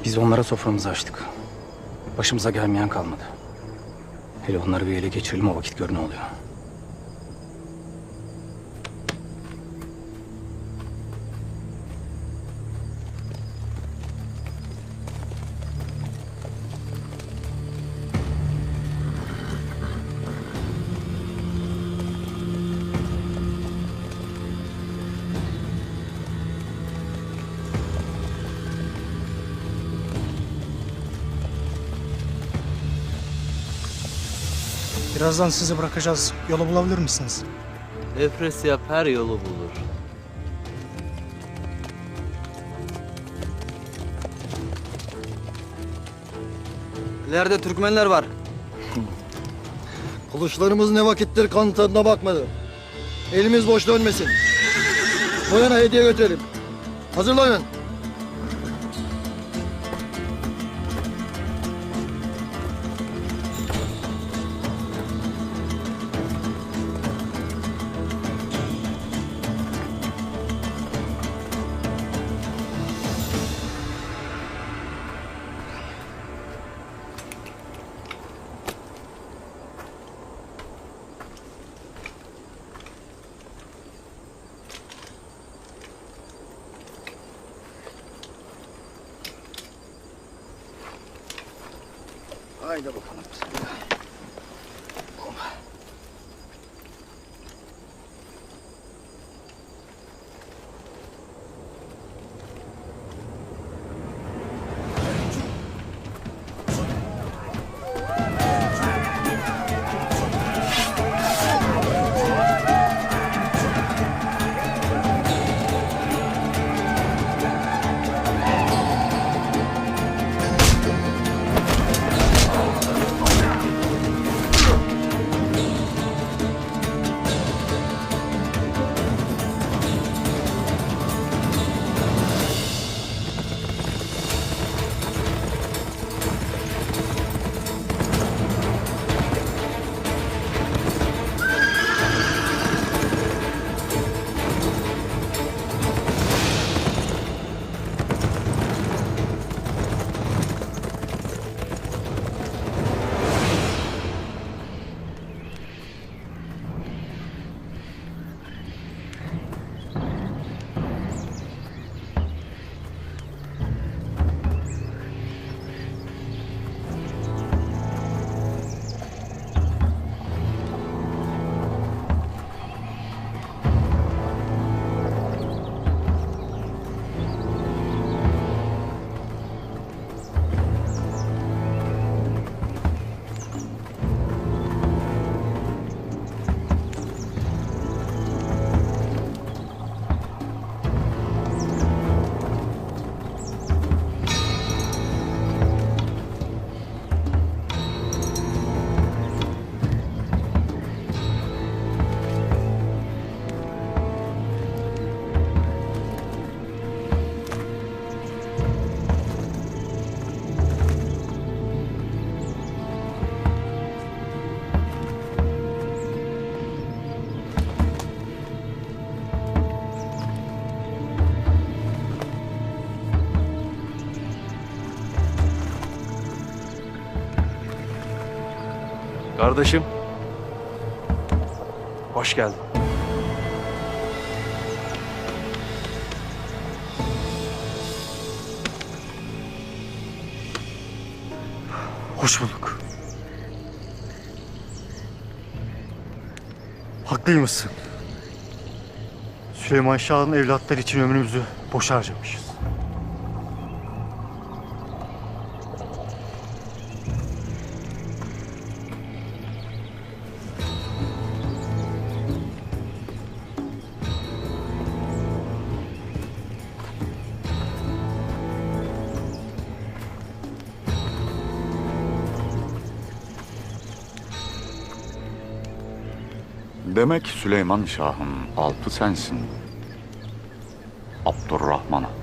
Biz onlara soframızı açtık. Başımıza gelmeyen kalmadı. Hele onları bir ele geçirelim, o vakit gör ne oluyor. Birazdan sizi bırakacağız. Yolu bulabilir misiniz? Efresiyap her yolu bulur. İleride Türkmenler var. Kılıçlarımız ne vakittir kan tadına bakmadı. Elimiz boş dönmesin. Boyana hediye götürelim. Hazırlanın. Haydi bakalım. Kardeşim. Hoş geldin. Hoş bulduk. Haklıymışsın. Süleyman Şah'ın evlatları için ömrümüzü boş harcamışız. Demek Süleyman Şah'ın alpı sensin. Abdurrahman.